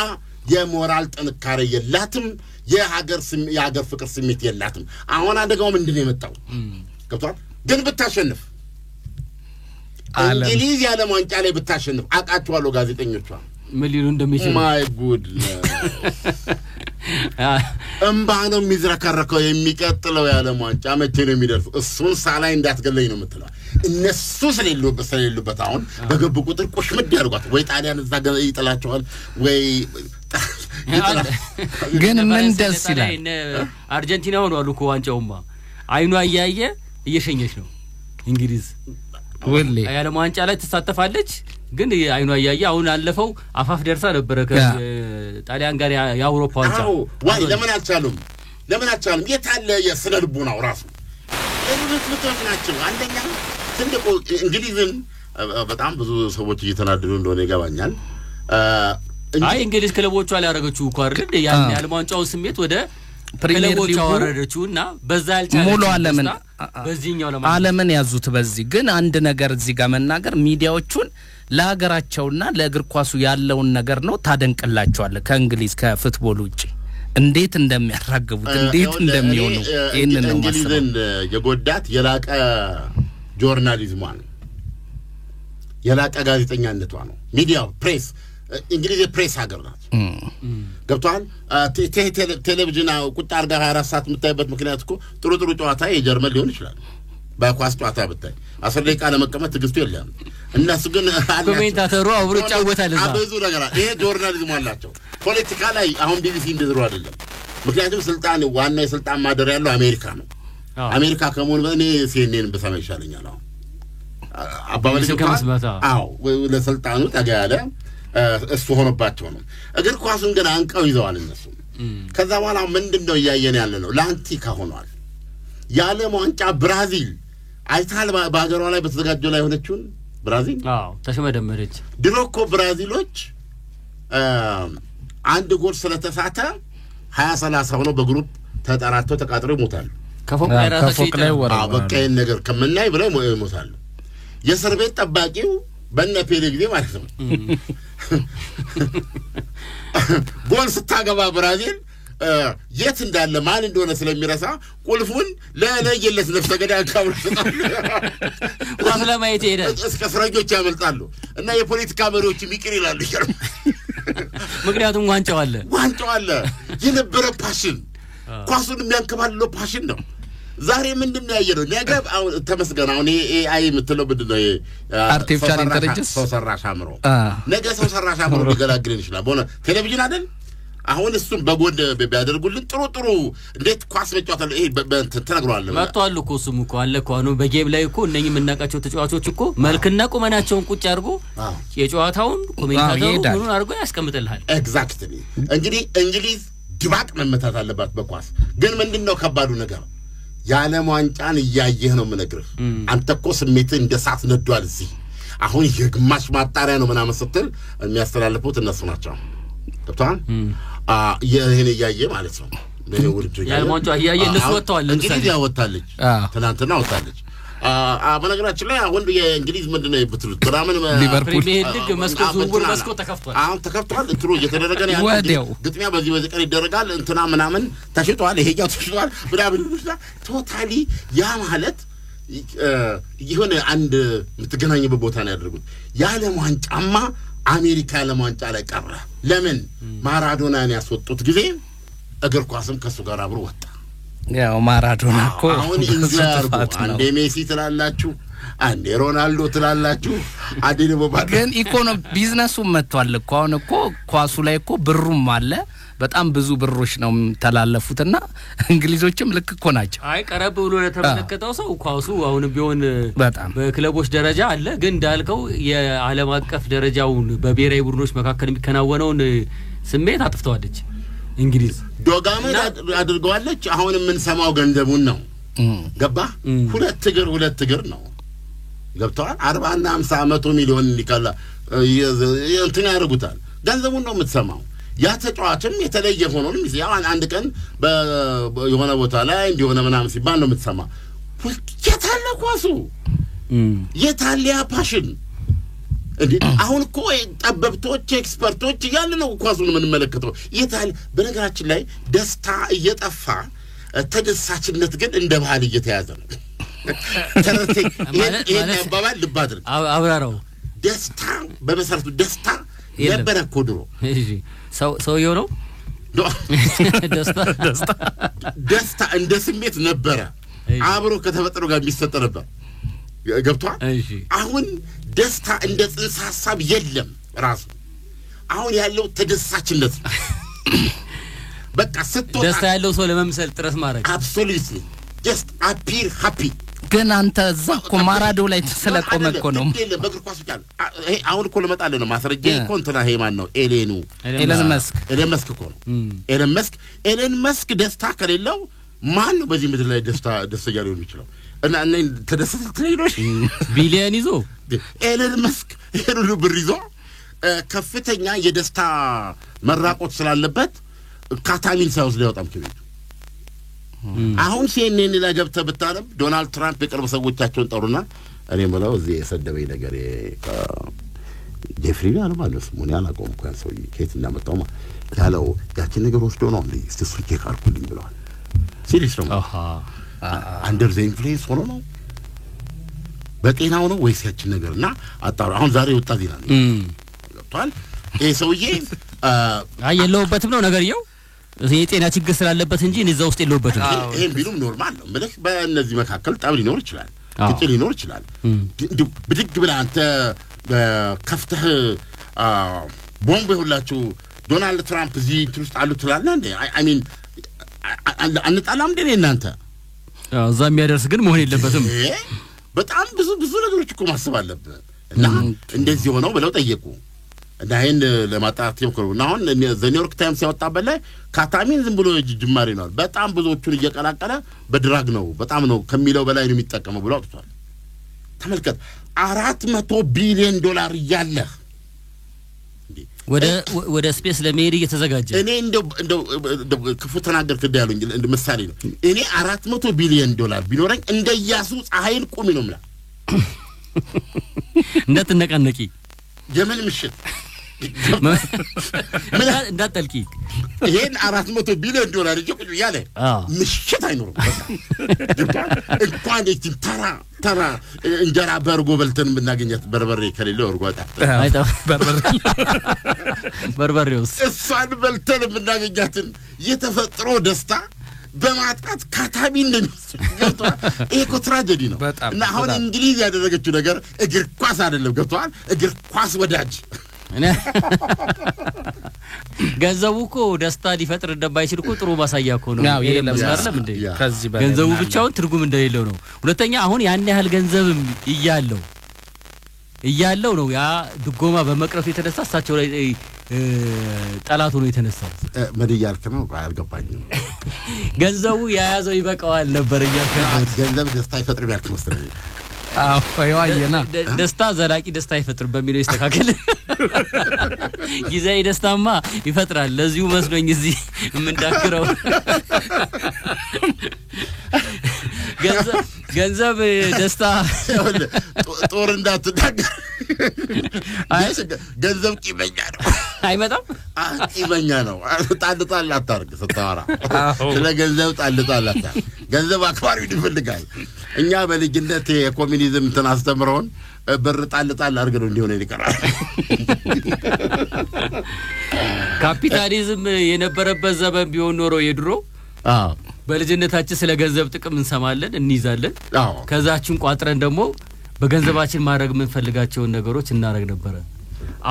የሞራል ጥንካሬ የላትም የሀገር ፍቅር ስሜት የላትም አሁን አደጋው ምንድነው የመጣው ገብቷል ግን ብታሸንፍ እንግሊዝ የዓለም ዋንጫ ላይ ብታሸንፍ አቃቸዋለሁ ጋዜጠኞቿ ምን ሊሉ እንደሚችሉ ማይ ጉድ እምባነው የሚዝረከረከው የሚቀጥለው የዓለም ዋንጫ መቼ ነው የሚደርሰው እሱን ሳላይ እንዳትገለኝ ነው የምትለው እነሱ ስለሌሉበት አሁን በገቡ ቁጥር ቁሽምድ ያርጓት ወይ ጣሊያን እዛ ይጥላቸዋል ወይ ግን ምን ደስ ይላል አርጀንቲና ሆነዋል እኮ ዋንጫውማ አይኗ እያየ እየሸኘች ነው እንግሊዝ ወሌ የዓለም ዋንጫ ላይ ተሳተፋለች ግን አይኗ እያየ አሁን አለፈው አፋፍ ደርሳ ነበር ከጣሊያን ጋር የአውሮፓ ዋንጫ ወይ ለምን አልቻሉም የታለ የስነ ልቦናው ራሱ ምትምቶች ናቸው አንደኛ ትልቁ እንግሊዝን በጣም ብዙ ሰዎች እየተናደዱ እንደሆነ ይገባኛል አይ እንግሊዝ ክለቦቿ ላይ ያረጋችሁ እኮ አይደል ያን የዓለም ዋንጫውን ስሜት ወደ ክለቦቿ አወረደችውና በዛ ያልቻለ ሙሉ ዓለምን በዚህኛው ዓለምን ያዙት በዚህ ግን አንድ ነገር እዚህ ጋር መናገር ሚዲያዎቹን ለሀገራቸውና ለእግር ኳሱ ያለውን ነገር ነው ታደንቅላቸዋል ከእንግሊዝ ከፉትቦል ውጪ እንዴት እንደሚያራግቡት እንዴት እንደሚሆኑ ይሄንን ነው እንግሊዝን የጎዳት የላቀ ጆርናሊዝሟ ነው የላቀ ጋዜጠኛነቷ ነው ሚዲያው ፕሬስ እንግሊዝ የፕሬስ ሀገር ናት ገብቷል ቴሌቪዥን ቁጭ አርጋ 24 ሰዓት የምታይበት ምክንያት እኮ ጥሩ ጨዋታ የጀርመን ሊሆን ይችላል በኳስ ጨዋታ ብታይ 10 ደቂቃ ለመቀመጥ ትግስቱ የለም እነሱ ግን ኮሜንታተሩ አብሮ ጫወታል እዛ ብዙ ነገር ይሄ ጆርናሊዝም አላቸው ፖለቲካ ላይ አሁን ቢቢሲ እንደዝሩ አይደለም ምክንያቱም ስልጣን ዋና የስልጣን ማደር ያለው አሜሪካ ነው አሜሪካ ከመሆኑ በእኔ ሲኤንኤን በሰማ ይሻለኛል አሁን አባባል ለስልጣኑ ተጋያለ እሱ ሆነባቸው ነው እግር ኳሱን ግን አንቀው ይዘዋል እነሱ ከዛ በኋላ ምንድነው ያየን ያለ ነው ላንቲካ ሆኗል የዓለም ዋንጫ ብራዚል አይታል በአገሯ ላይ በተዘጋጀው ላይ ሆነችውን ብራዚል ተሽመደመደች። ድሮ እኮ ብራዚሎች አንድ ጎል ስለተሳተ 20-30 ሆነው በግሩፕ ተጠራርተው ተቃጥረው ይሞታሉ። ከፎቅ ላይ ራሳቸው በቃ ይሄን ነገር ከመናይ ብለው ይሞታሉ። የእስር ቤት ጠባቂው በእነ ፔሌ ጊዜ ማለት ነው ጎል ስታገባ ብራዚል የት እንዳለ ማን እንደሆነ ስለሚረሳ ቁልፉን ለለየለት ነፍሰ ገዳይ አካባቢ ኳስ ለማየት ይሄዳል። እስከ እስረኞች ያመልጣሉ እና የፖለቲካ መሪዎች ይቅር ይላሉ። ምክንያቱም ዋንጫው አለ የነበረ ፓሽን ኳሱን የሚያንከባልለው ፓሽን ነው። ዛሬ ምንድነው ያየነው? ነገ አሁን ተመስገን አሁን ኤአይ የምትለው ምንድነው? አርቲፊሻል ኢንተለጀንስ ሰው ሰራሽ አእምሮ ነገ ሰው ሰራሽ አእምሮ ሊገላግልን ይችላል። በሆነ ቴሌቪዥን አይደል አሁን እሱም በጎን ቢያደርጉልን ጥሩ እንዴት ኳስ መጫወት አለ። ይሄ ተነግሯል መጥቷል እኮ እሱም እኮ አለ እኮ አሁን በጌም ላይ እኮ እነኚህ የምናውቃቸው ተጫዋቾች እኮ መልክና ቁመናቸውን ቁጭ አድርጎ የጨዋታውን ኮሜንታተሩን አድርጎ ያስቀምጥልሃል። ኤግዛክትሊ። እንግዲህ እንግሊዝ ድባቅ መመታት አለባት በኳስ። ግን ምንድነው ከባዱ ነገር? የዓለም ዋንጫን እያየህ ነው የምነግርህ። አንተ እኮ ስሜትህ እንደ እሳት ነዷል። እዚህ አሁን የግማሽ ማጣሪያ ነው ምናምን ስትል የሚያስተላልፉት እነሱ ናቸው። ገብቶሃል? ይሄን እያየ ማለት ነው። የዓለም ዋንጫ እያየ እነሱ ወጥተዋል። እንግሊዝ ያወጣለች ትናንትና ወጣለች። በነገራችን ላይ አሁን የእንግሊዝ ምንድነው የብትሉት ምናምን ሊቨርፑል ሊሄድ መስኮት ዝውውር መስኮት ተከፍቷል። አሁን ተከፍቷል። እንትሩ እየተደረገ ነው ያለው። ግጥሚያ በዚህ ቀን ይደረጋል። እንትና ምናምን ተሽጧል። ይሄኛው ተሽጧል ምናምን ቶታሊ ያ ማለት ይሆነ አንድ የምትገናኝበት ቦታ ነው ያደረጉት። የዓለም ዋንጫማ አሜሪካ ዓለም ዋንጫ ላይ ቀረ። ለምን? ማራዶናን ያስወጡት ጊዜ እግር ኳስም ከሱ ጋር አብሮ ወጣ። ያው ማራዶና እኮ አሁን እንግላርጎ አንዴ ሜሲ ትላላችሁ፣ አንዴ ሮናልዶ ትላላችሁ፣ አንዴ ደግሞ ግን ኢኮኖሚ ቢዝነሱ መጥቷል እኮ። አሁን እኮ ኳሱ ላይ እኮ ብሩም አለ። በጣም ብዙ ብሮች ነው ተላለፉትና እንግሊዞችም ልክ እኮ ናቸው። አይ ቀረብ ብሎ ለተመለከተው ሰው ኳሱ አሁን ቢሆን በጣም በክለቦች ደረጃ አለ። ግን እንዳልከው የዓለም አቀፍ ደረጃውን በብሔራዊ ቡድኖች መካከል የሚከናወነውን ስሜት አጥፍተዋለች እንግሊዝ። ዶጋመድ አድርገዋለች። አሁን የምንሰማው ገንዘቡን ነው። ገባ? ሁለት እግር ነው። ገብቷል? 40 እና 50 100 ሚሊዮን ሊካላ እንትን ያደርጉታል። ገንዘቡን ነው የምትሰማው። ያ ተጫዋችም የተለየ ሆኖ ነው ያው አንድ ቀን የሆነ ቦታ ላይ እንዲሆነ ምናምን ሲባል ነው የምትሰማ። የታለ ኳሱ? የታለ ያ ፓሽን? እንዴ አሁን እኮ ጠበብቶች ኤክስፐርቶች እያለ ነው ኳሱን የምንመለከተው። የታለ? በነገራችን ላይ ደስታ እየጠፋ ተደሳችነት ግን እንደ ባህል እየተያዘ ነው። ተረቴ ይሄን አባባል ልብ አድርግ። አብራራው። ደስታ በመሰረቱ ደስታ የነበረ እኮ ድሮ። እሺ ሰውየው ነው ደስታ እንደ ስሜት ነበረ። አብሮ ከተፈጠሩ ጋር የሚሰጥ ነበር። ገብቷል? አሁን ደስታ እንደ ጽንሰ ሐሳብ የለም ራሱ። አሁን ያለው ተደሳችነት ነው። በቃ ስትወጣ ደስታ ያለው ሰው ለመምሰል ጥረት ማድረግ አብሶሉትሊ just appear happy። ግን አንተ እዛ እኮ ማራዶ ላይ ስለቆመ እኮ ነው በእግር ኳስ ብቻ። አሁን እኮ ለመጣለ ነው ማስረጃ እኮ እንትና ይሄ ማን ነው? ኤለን መስክ እኮ ነው። ኤለን መስክ ደስታ ከሌለው ማን ነው በዚህ ምድር ላይ ደስተኛ ሊሆን የሚችለው? እና ተደሰተ ትለይሎሽ ቢሊየን ይዞ ኤለን መስክ ሁሉ ብር ይዞ ከፍተኛ የደስታ መራቆት ስላለበት ካታሚን ሳይወስ ሊወጣም ከቤቱ። አሁን ሲኤንኤን ላይ ገብተህ ብታረም ዶናልድ ትራምፕ የቅርብ ሰዎቻቸውን ጠሩና እኔ ማለት እዚህ የሰደበኝ ነገር ጄፍሪ ጋር ማለት ነው ያላቆም እኮ ሰው ከየት እንዳመጣው ያለው ያቺን ነገር ወስዶ ነው እንዴ እሱ ቼክ አድርጉልኝ ብለዋል። ሲሪየስ ነው። አንደር ዘ ኢንፍሉዌንስ ሆኖ ነው በጤናው ነው ወይስ ያቺን ነገርና አጣሩ። አሁን ዛሬ ወጣ ዜና ነው ገብቷል። ይሄ ሰውዬ የለውበትም ነው ነገርየው የጤና ችግር ስላለበት እንጂ እዛ ውስጥ የለውበትም። ይሄን ቢሉም ኖርማል ነው ማለት በእነዚህ መካከል ጠብ ሊኖር ይችላል፣ ግጭት ሊኖር ይችላል። ብድግ ብለህ አንተ ከፍተህ ቦምብ ይሁላችሁ ዶናልድ ትራምፕ እዚህ ውስጥ አሉ ትላለህ እንዴ? አይ ሚን አንጣላም እንዴ እናንተ? እዛ የሚያደርስ ግን መሆን የለበትም። በጣም ብዙ ነገሮች እኮ ማሰብ አለብን። እና እንደዚህ ሆነው ብለው ጠየቁ እና ይሄን ለማጣራት ይሞክሩና አሁን ዘ ኒውዮርክ ታይምስ ያወጣበት ላይ ካታሚን ዝም ብሎ ጅማሬ ነው፣ በጣም ብዙዎቹን እየቀላቀለ በድራግ ነው በጣም ነው ከሚለው በላይ ነው የሚጠቀመው ብሎ አውጥቷል። ተመልከት 400 ቢሊዮን ዶላር እያለ ወደ ስፔስ ለመሄድ እየተዘጋጀ እኔ እንደው ክፉ ተናገርክ እንዳሉኝ እንደ ምሳሌ ነው እኔ 400 ቢሊዮን ዶላር ቢኖረኝ እንደ ኢያሱ ፀሐይን ቁሚ ነው ማለት እንደተነቀነቂ የምን ምሽት እንዳጠልቂ ይሄን 400 ቢሊዮን ዶላር ይቁጭ ያለ ምሽት አይኖርም እንኳን እቺ ተራ እንጀራ በርጎ በልተን ብናገኛት በርበሬ ከሌለ ወርጓታ በርበሬውስ እሷን በልተን ብናገኛትን የተፈጥሮ ደስታ በማጣት ካታቢ እንደሚስገቷ እኮ ትራጀዲ ነው እና አሁን እንግሊዝ ያደረገችው ነገር እግር ኳስ አይደለም ገብቷል እግር ኳስ ወዳጅ ገንዘቡ እኮ ደስታ ሊፈጥር እንደማይችል እኮ ጥሩ ማሳያ እኮ ነው ይሄ ለምሳሌ እንደ ገንዘቡ ብቻውን ትርጉም እንደሌለው ነው ሁለተኛ አሁን ያን ያህል ገንዘብም እያለው ነው ያ ድጎማ በመቅረፍ የተነሳ እሳቸው ላይ ጠላት ሆኖ የተነሳው መድያልከ ነው አልገባኝም ገንዘቡ ያያዘው ይበቃዋል ነበር እያልከው ገንዘብ ደስታ ይፈጥር ያልከው መሰለኝ አውፋይዋየና ደስታ ዘላቂ ደስታ ይፈጥር በሚለው ይስተካከል ጊዜያዊ ደስታማ ይፈጥራል ለዚሁ መስሎኝ እዚህ የምንዳክረው ገንዘብ ደስታ ጦር እንዳትዳገር ገንዘብ ቂመኛ ነው አይመጣም ቂመኛ ነው ጣልጣል አታርግ ስታወራ ስለ ገንዘብ ጣልጣል አታርግ ገንዘብ አክባሪ ይፈልጋል እኛ በልጅነት የኮሚኒዝም ተናስተምረውን ብር ጣልጣል አርገው እንዲሆነ ይቀራል ካፒታሊዝም የነበረበት ዘመን ቢሆን ኖሮ የድሮ በልጅነታችን ስለ ገንዘብ ጥቅም እንሰማለን እንይዛለን ከዛችን ቋጥረን ደግሞ በገንዘባችን ማድረግ ምን ፈልጋቸውን ነገሮች እናረግ ነበር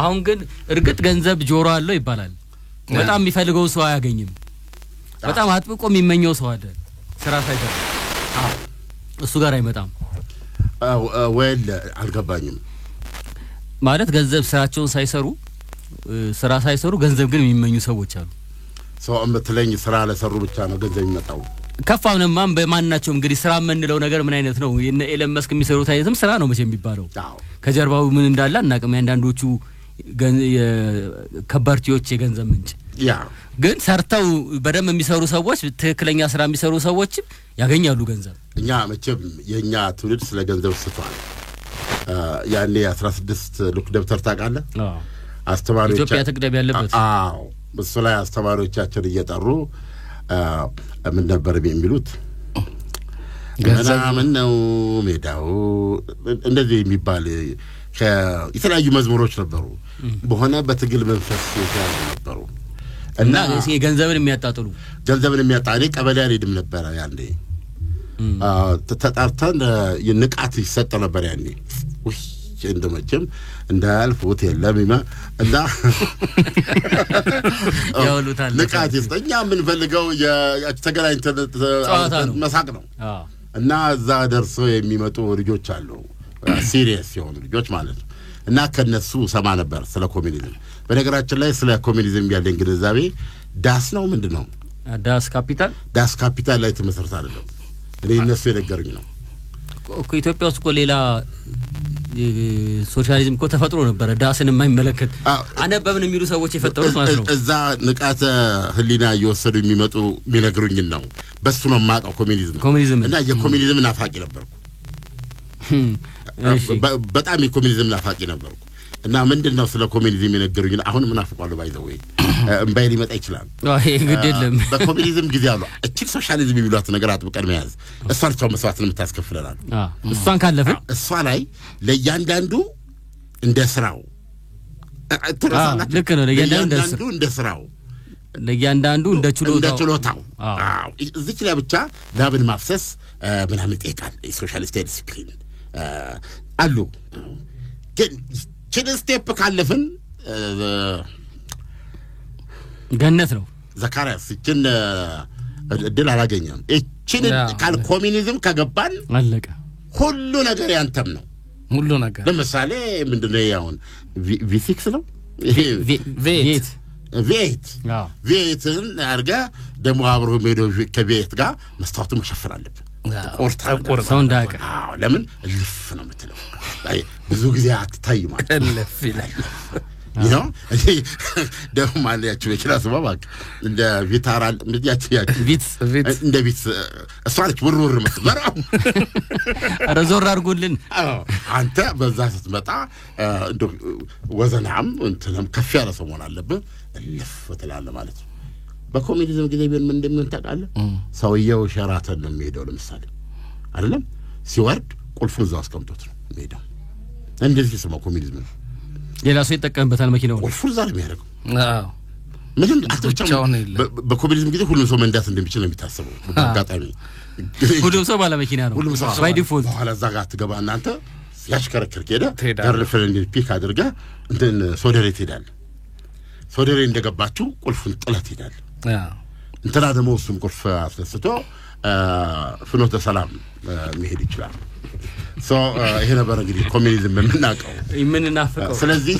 አሁን ግን እርግጥ ገንዘብ ጆሮ አለው ይባላል በጣም የሚፈልገው ሰው አያገኝም በጣም አጥብቆ የሚመኘው ሰው አለ ስራ ሳይሰራ እሱ ጋር አይመጣም ወል አልገባኝም ማለት ገንዘብ ስራቸውን ስራ ሳይሰሩ ገንዘብ ግን የሚመኙ ሰዎች አሉ ሰው አመትለኝ ስራ ለሰሩ ብቻ ነው ገንዘብ የሚመጣው ከፋውንማም በማናቸው እንግዲህ ስራ ምንለው ነገር ምን አይነት ነው የነ ኤለን መስክ የሚሰሩት አይነትም ስራ ነው መቼም የሚባለው ከጀርባው ምን እንዳለ እናቀም ያንዳንዶቹ የከባርቲዎች የገንዘብ ምንጭ ግን ሰርተው በደም የሚሰሩ ሰዎች ትክክለኛ ስራ የሚሰሩ ሰዎች ያገኛሉ ገንዘብ እኛ መቼም የኛ ትውልድ ስለ ገንዘብ ስቷል ያኔ 16 ሉክ ደብተር ታውቃለህ አስተማሪዎች ኢትዮጵያ ተቅደብ ያለበት እሱ ላይ አስተማሪዎቻችን እየጠሩ ምን ነበር የሚሉት ገንዘብ ነው ሜዳው እንደዚህ የሚባል የተለያዩ መዝሙሮች ነበሩ በሆነ በትግል መንፈስ ነበሩ እና ገንዘብን የሚያጣጥሉ ቀበሌ አልሄድም ነበር ያኔ ተጣርተን የንቃት ይሰጥ ነበር ያኔ እንደመቼም እንዳልፎት የለምማ እና ያውሉታል ንቃት ይስጠኛ ምን ፈልገው የተገናኝተን መሳቅ ነው እና እዛ ደርሰው የሚመጡ ልጆች አሉ ሲሪየስ የሆኑ ልጆች ማለት ነው እና ከነሱ ሰማ ነበር ስለ ኮሚኒዝም በነገራችን ላይ ስለ ኮሚኒዝም ያለኝ ግንዛቤ ዳስ ነው ምንድነው ዳስ ካፒታል ላይ ተመሰረተ አይደለም እኔ እነሱ የነገሩኝ ነው እኮ ኢትዮጵያ ውስጥ እኮ ሌላ ሶሻሊዝም እኮ ተፈጥሮ ነበር ዳስን የማይመለከት አነበብን የሚሉ ሰዎች የፈጠሩት ማለት ነው እዛ ንቃተ ህሊና እየወሰዱ የሚመጡ የሚነግሩኝ ነው በሱ ነው ማጣው ኮሚኒዝም እና የኮሚኒዝም ናፋቂ ነበርኩ በጣም የኮሚኒዝም ናፋቂ ነበርኩ እና ምንድነው ስለ ኮሚኒዝም የነገሩኝ አሁን ምን አፍቋሉ ባይዘው እምባይ ሊመጣ ይችላል ግዴለም በኮሚኒዝም ጊዜ አሉ እቺ ሶሻሊዝም የሚሉት ነገር አጥብቀን መያዝ እሷን ተው መስዋዕትን የምታስከፍለናል እሷን ካለፈን እሷ ላይ ለያንዳንዱ እንደ ስራው ልክ ነው ለያንዳንዱ እንደ ስራው ለያንዳንዱ እንደ ችሎታው እዚህ ላይ ብቻ ዳብን ማፍሰስ ምናምን ይጠይቃል ሶሻሊስት ዲሲፕሊን አሉ ግን ችን ስቴፕ ካለፈን ገነት ነው ዘካሪያስ ችን እድል አላገኘም እችን ካል ኮሚኒዝም ከገባን አለቀ ሁሉ ነገር ያንተም ነው ሁሉ ነገር ለምሳሌ ምንድነው ያውን V6 ነው ቬት አርጋ ደሞ አብሮ ሜዶ ከቬት ጋር መስታወቱ መሸፈን አለበት ቁርጥ ሰው እንዳቀ ለምን ልፍ ነው የምትለው ብዙ ጊዜ አትታይ ማለት ልፍ ይላል ነው ደም ማለያችሁ የክላስ ባባክ እንደ ቪታራል ቪትስ እንደ ቪትስ እሷልክ ውርውር ምትመራው ረዞር አርጉልን አንተ በዛ ስትመጣ እንደ ወዘናም እንትንም ከፍ ያለ ሰው መሆን አለበት ልፍ ትላለህ ማለት ነው በኮሜዲዝም ጊዜ ምን እንደሚሆን ታውቃለህ ሰውየው ሸራተን ነው የሚሄደው ለምሳሌ አይደለም ሲወርድ ቁልፉን እዛው አስቀምጦት ነው የሚሄደው እንደዚህ ስማ ኮሜዲዝም ሌላ ሰው ይጠቀምበታል መኪናው ቁልፉን እዛ ነው የሚያደርገው ምንም አትቻው በኮሜዲዝም ጊዜ ሁሉም ሰው መንዳት እንደሚችል ነው የሚታሰበው በአጋጣሚ ሁሉም ሰው ባለ መኪና ነው ባይ ዲፎልት በኋላ እዛ ጋር ትገባ እናንተ ያሽከረክር ከሄደ ደርፈን ፒክ አድርጋ እንትን ሶደሬ ትሄዳል ሶደሬ እንደገባችሁ ቁልፉን ጥለት ይሄዳል እንትና ደግሞ እሱም ቁልፍ አስነስቶ ፍኖተ ሰላም መሄድ ይችላል ይሄ ነበር እንግዲህ ኮሚኒዝም የምናውቀው የምንናፍቀው ስለዚህ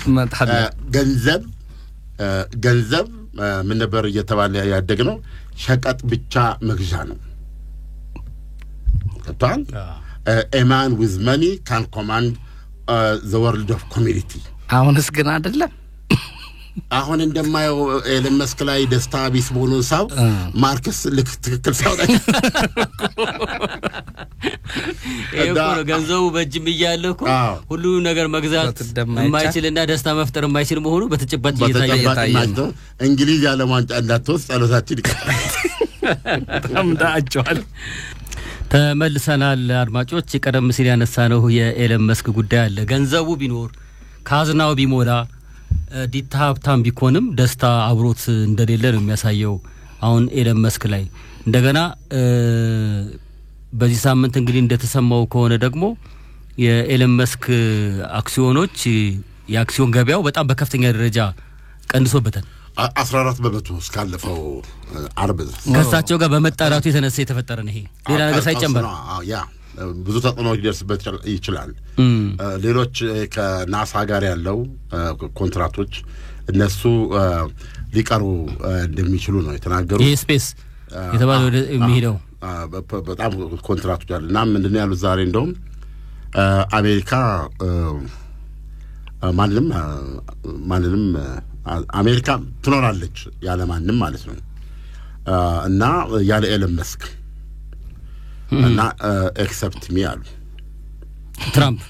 ገንዘብ ምን ነበር እየተባለ ያደግነው ሸቀጥ ብቻ መግዣ ነው ከታን a man with money can command the world of community አሁንስ ግን አይደለም አሁን እንደማየው ኤለን መስክ ላይ ደስታ ቢስ ሆኖ ሳው ማርክስ ልክ ትክክል ሳው ላይ እኮ ገንዘቡ በእጅም ይያለው እኮ ሁሉ ነገር መግዛት የማይችልና ደስታ መፍጠር የማይችል መሆኑ በተጨባጭ እየታየ ነው እንግሊዝ ያለ ዋንጫ እንዳትወስድ ጸሎታችን ይቀጥላል ተምዳጫዋል ተመልሰናል አድማጮች ቀደም ሲል ያነሳነው የኤለን መስክ ጉዳይ አለ ገንዘቡ ቢኖር ካዝናው ቢሞላ ዲታ ሀብታም ቢኮንም ደስታ አብሮት እንደሌለ ነው የሚያሳየው አሁን ኤለን መስክ ላይ እንደገና በዚህ ሳምንት እንግዲህ እንደተሰማው ከሆነ ደግሞ የኤለን መስክ አክሲዮኖች የአክሲዮን ገበያው በጣም በከፍተኛ ደረጃ ቀንሶበታል 14% እስካለፈው አርብ ከሳቸው ጋር በመጣራቱ የተነሳ የተፈጠረ ነው ይሄ ሌላ ነገር ሳይጨምር ያ ብዙ ተጽዕኖ ሊደርስበት ይችላል ሌሎች ከናሳ ጋር ያለው ኮንትራክቶች እነሱ ሊቀሩ እንደሚችሉ ነው የተናገሩት ይሄ ስፔስ የተባለው የሚሄደው በጣም ኮንትራክቶች አለና ምንድነው ያሉት ዛሬ እንደውም አሜሪካ ማንንም አሜሪካ ትኖራለች ያለ ማንንም ማለት ነው እና ያለ ኤለን መስክ እና ኤክሰፕት ሚ አሉ ትራምፕ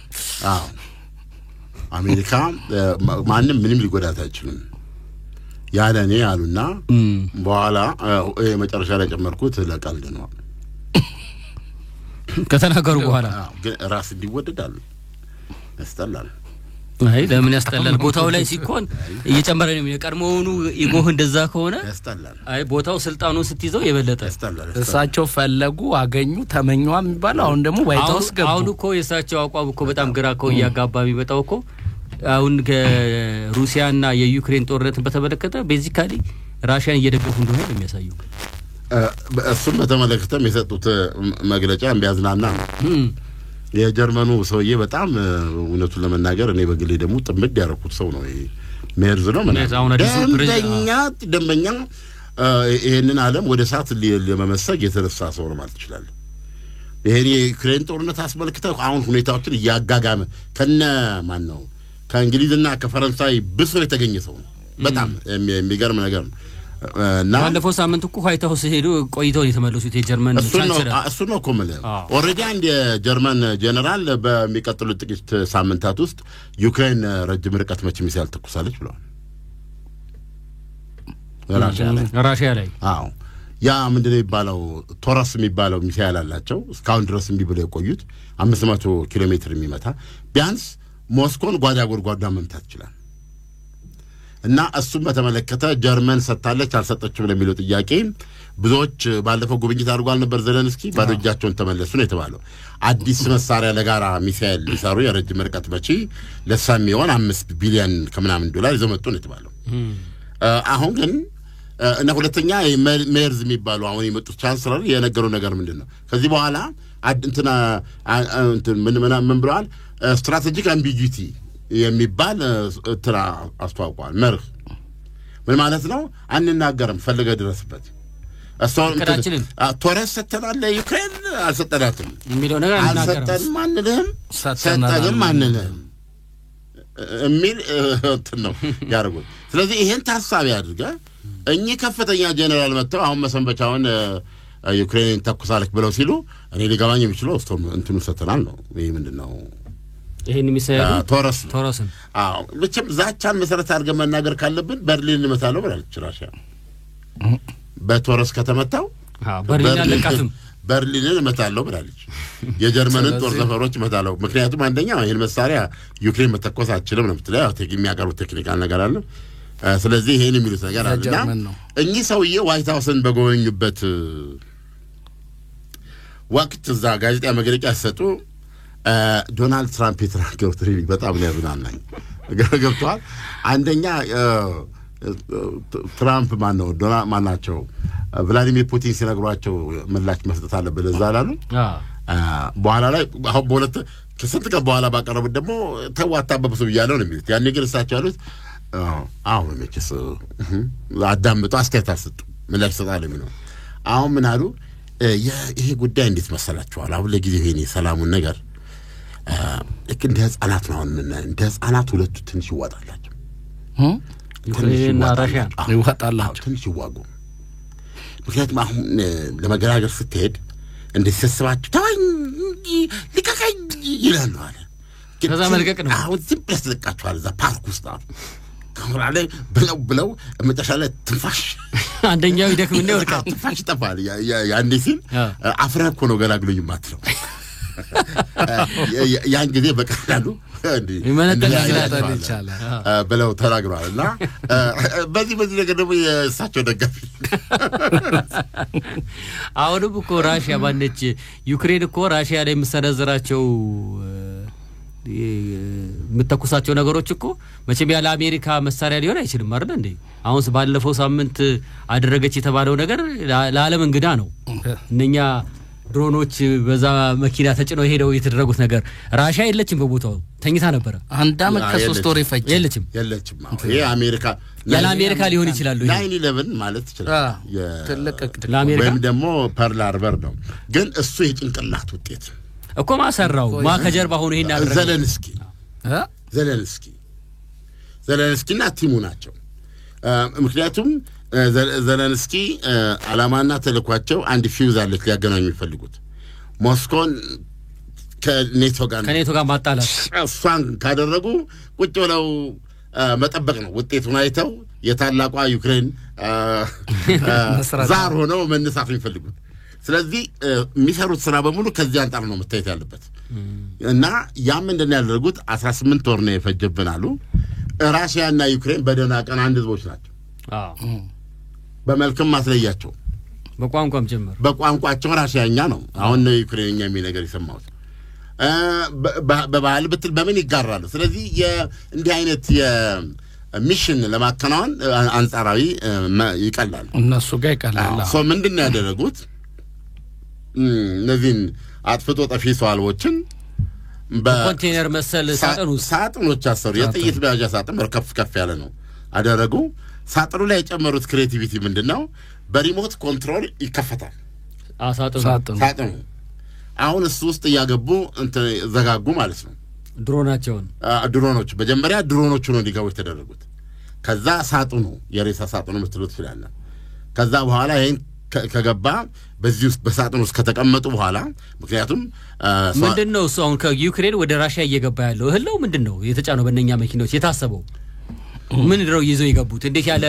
አሜሪካ ማንንም ምንም ሊጎዳት አይችልም ያለኔ አሉና በኋላ መጨረሻ ላይ ጨመርኩት ለቀልድ ነው ከተናገሩ በኋላ ግን ራስ እንዲወደዳሉ ያስጠላል አይ ለምን ያስጠላል ቦታው ላይ ሲኮን እየጨመረ ነው የቀድሞውኑ ኢጎህ እንደዛ ከሆነ ያስጠላል አይ ቦታው ስልጣኑን ስትይዘው የበለጠ ያስጠላል እሳቸው ፈለጉ አገኙ ተመኙዋ የሚባለው አሁን ደግሞ ዋይት ሃውስ ገቡ አሁን እኮ የእሳቸው አቋም እኮ በጣም ግራ እኮ ያጋባ የሚመጣው እኮ አሁን ከሩሲያና የዩክሬን ጦርነትን በተመለከተ ቤዚካሊ ራሽያን እየደገፉ እንደሆነ ነው የሚያሳየው እሱም በተመለከተም የሰጡት መግለጫ እንዲያዝናና የጀርመኑ ሰውዬ በጣም እውነቱን ለመናገር እኔ በግሌ ደግሞ ጥምድ ያረኩት ሰው ነው ይሄ ሜርዝ ነው ደንበኛ ይሄንን ዓለም ወደ ሰዓት ለመመሰግ የተነሳ ሰው ነው ማለት ይችላል ይሄን የዩክሬን ጦርነት አስመልክተው አሁን ሁኔታዎችን እያጋጋመ ከነ ማን ነው ከእንግሊዝና ከፈረንሳይ ብሶ የተገኘ ሰው ነው በጣም የሚገርም ነገር ነው እና ባለፈው ሳምንት እኮ ዋይት ሃውስ ሄዱ ቆይተው የተመለሱት የጀርመን ቻንስለር እሱ ነው ኮመለ ኦሬዲ አንድ የጀርመን ጀነራል በሚቀጥሉት ጥቂት ሳምንታት ውስጥ ዩክሬን ረጅም ርቀት መቼ ሚሳይል ተኩሳለች ብለዋል ራሽያ ላይ ያ ምንድነው የሚባለው ቶረስ የሚባለው ሚሳይል አላቸው እስካሁን ድረስ እንቢ ብለው የቆዩት 500 ኪሎ ሜትር የሚመታ ቢያንስ ሞስኮን ጓዳ ጎርጓዳ መምታት ይችላል እና እሱም በተመለከተ ጀርመን ሰጣለች አልሰጠችም ለሚለው ጥያቄ ብዙዎች ባለፈው ጉብኝት አድርጓል ነበር ዘለንስኪ ባዶ እጃቸውን ተመለሱ ነው የተባለው አዲስ መሳሪያ ለጋራ ሚሳኤል ሊሰሩ የረጅም ርቀት መቺ ለሳሚዮን 5 ቢሊዮን ከምናምን ዶላር ይዘው መጡ ነው የተባለው አሁን ግን እና ሁለተኛ ሜርዝ የሚባለው አሁን የመጡት ቻንስለር የነገረው ነገር ምንድነው ከዚህ በኋላ ምን ብለዋል ስትራቴጂክ አምቢጊቲ የሚባል ትራ አስተዋውቋል መርህ ምን ማለት ነው አንናገርም ፈልገ ድረስበት እቅዳችንን ቶረስ ሰጥተናል ለዩክሬን አልሰጠናትም የሚለው ነገር አልሰጠንም አንልህም ሰጠንም አንልህም የሚል ነው ያደርጉት። ስለዚህ ይሄን ታሳቢ አድርገህ እኚህ ከፍተኛ ጀነራል መጥተው አሁን መሰንበቻውን ዩክሬን ተኩሳለች ብለው ሲሉ እኔ ሊገባኝ የሚችለው ስቶም እንትኑ ሰጥተናል ነው። ይሄ ምንድነው ይሄን የሚሰሩ ቶረስን ብቻም ዛቻን መሰረት አድርገን መናገር ካለብን በርሊን እንመታለው ብላለች ራሽያ። በቶረስ ከተመታው በርሊንን እመታለሁ ብላለች። የጀርመንን ጦር ሰፈሮች እመታለሁ። ምክንያቱም አንደኛ ይሄን መሳሪያ ዩክሬን መተኮስ አትችልም ነው የምትለው። ያው የሚያቀርቡት ቴክኒካል ነገር አለ። ስለዚህ ይሄን የሚሉት ነገር አለና እኚህ ሰውዬ ዋይት ሃውስን በጎበኙበት ወቅት እዛ ጋዜጣ መግለጫ ሲሰጡ ዶናልድ ትራምፕ የተናገሩት በጣም ነው ያዝናናኝ። ገብቷል። አንደኛ ትራምፕ ማናቸው ቭላዲሚር ፑቲን ሲነግሯቸው ምላሽ መስጠት አለበት እዛ አላሉ። በኋላ ላይ አሁን በሁለት ከስንት ቀን በኋላ ባቀረቡት ደግሞ ተዋታበብሱ ይያለው ነው የሚሉት። ያኔ ግን እሳቸው ያሉት አሁን መቼስ አዳምጡ አስተያየት አሰጡ ምላሽ ሰጣለ የሚለው። አሁን ምን አሉ? ይሄ ጉዳይ እንዴት መሰላችኋል? አሁን ለጊዜው ይሄኔ ሰላሙን ነገር ልክ እንደ ህፃናት ነው። እንደ ህፃናት ሁለቱ ትንሽ ይዋጣላቸው ዩክሬንና ራሽያ ይዋጣላቸው ትንሽ ይዋጉ። ምክንያቱም አሁን ለመገናገር ስትሄድ እንደተሰባችሁ ተወኝ ልቀቀኝ ይላሉ አለ። ከዛ መልቀቅ ነው። አሁን ዝም ብለህ ትለቃቸዋል እዛ ፓርክ ውስጥ ካሜራ ላይ ብለው መጨረሻ ላይ ትንፋሽ አንደኛው ይደክምና ይወርቃል። ትንፋሽ ይጠፋል። ያንዴ ሲል አፍረህ እኮ ነው ገላግሎኝ ማትለው ያን ጊዜ በቀላሉ ይመነጠል ይችላል ብለው ተናግረዋልና በዚህ ነገር ደግሞ የእሳቸው ደጋፊ አሁንም እኮ ራሽያ ባነች ዩክሬን እኮ ራሽያ ላይ የምሰነዝራቸው የምትተኩሳቸው ነገሮች እኮ መቼም ያለ አሜሪካ መሳሪያ ሊሆን አይችልም አይደል እንዴ? አሁን ባለፈው ሳምንት አደረገች የተባለው ነገር ለዓለም እንግዳ ነው። እነኛ ድሮኖች በዛ መኪና ተጭነው ሄደው የተደረጉት ነገር ራሽያ የለችም በቦታው ተኝታ ነበር። አንድ አመት ከ3 ወር ይፈጅ የለችም። ይሄ አሜሪካ ያለ አሜሪካ ሊሆን ይችላል። 9/11 ማለት ይችላል የትልቅቅ ወይም ደግሞ ፐርል ሃርበር ነው። ግን እሱ የጭንቅላት ውጤት እኮ ማሰራው ከጀርባ ሆኖ ይሄን ያደረገ ዘለንስኪና ቲሙ ናቸው። ምክንያቱም ዘለንስኪ አላማና ተልኳቸው አንድ ፊውዝ አለች ሊያገናኙ የሚፈልጉት ሞስኮን ከኔቶ ጋር ማጣላት። እሷን ካደረጉ ቁጭ ብለው መጠበቅ ነው። ውጤቱን አይተው የታላቋ ዩክሬን ዛር ሆነው መነሳት የሚፈልጉት። ስለዚህ የሚሰሩት ስራ በሙሉ ከዚህ አንጻር ነው መታየት ያለበት እና ያም እንደነ ያደረጉት 18 ወር ነው የፈጀብን አሉ። ራሽያና ዩክሬን በደህና ቀን አንድ ህዝቦች ናቸው። በመልክም ማስለያቸው በቋንቋም ጀመር በቋንቋቸው ራሽያኛ ነው። አሁን ነው ዩክሬንኛ የሚል ነገር ይሰማው። በባህል ብትል በምን ይጋራሉ። ስለዚህ እንዲህ አይነት የሚሽን ለማከናወን አንጻራዊ ይቀላል፣ እነሱ ጋር ይቀላል። ሶ ምንድነው ያደረጉት? እነዚህን አጥፍቶ ጠፊ ሰዋልዎችን በኮንቴነር መሰል ሳጥኖች አሰሩ። የጥይት መያዣ ሳጥን ከፍ ያለ ነው አደረጉ። ሳጥኑ ላይ የጨመሩት ክሬቲቪቲ ምንድነው? በሪሞት ኮንትሮል ይከፈታል ሳጥኑ። አሁን እሱ ውስጥ እያገቡ ዘጋጉ ማለት ነው። ድሮኖች መጀመሪያ ድሮኖቹ ነው እንዲገቡ የተደረጉት። ከዛ ሳጥኑ የሬሳ ሳጥኑ ምትሉት ይችላል። ከዛ በኋላ ይሄን ከገባ በዚህ ውስጥ በሳጥኑ ውስጥ ከተቀመጡ በኋላ ምክንያቱም ምንድነው እሱ አሁን ከዩክሬን ወደ ራሽያ እየገባ ያለው እህል ነው ምንድነው የተጫነው በእነኛ መኪኖች የታሰበው ምን ድረው ይዘው ይገቡት? እንዴት ያለ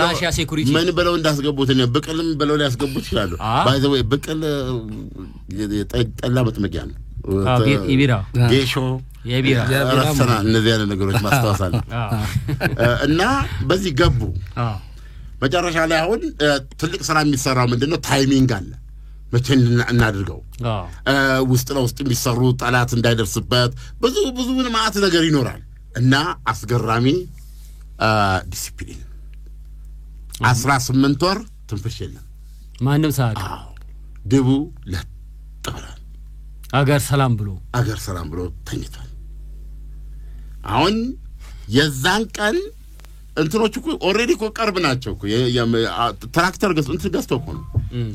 ራሽያ ሴኩሪቲ ምን ብለው እንዳስገቡት ነው? ብቅልም ብለው ሊያስገቡት ይችላሉ። ባይዘው ብቅል ጠላ መጥመቂያ ነው። የቢራ ጌሾ የቢራ ረሰና እነዚህ ያለ ነገሮች ማስተዋሳል እና በዚህ ገቡ። መጨረሻ ላይ አሁን ትልቅ ስራ የሚሰራው ምንድነው? ታይሚንግ አለ። መቼ እናድርገው? ውስጥ ለውስጥ የሚሰሩ ጠላት እንዳይደርስበት ብዙ ማአት ነገር ይኖራል እና አስገራሚ ዲሲፕሊን 18 ወር ትንፍሽ የለም ማንም ሳቅ ድቡ ለጥብራል አገር ሰላም ብሎ ተኝቷል። አሁን የዛን ቀን እንትኖች እኮ ኦሬዲ እኮ ቅርብ ናቸው እኮ ትራክተር ገዝተው እኮ ነው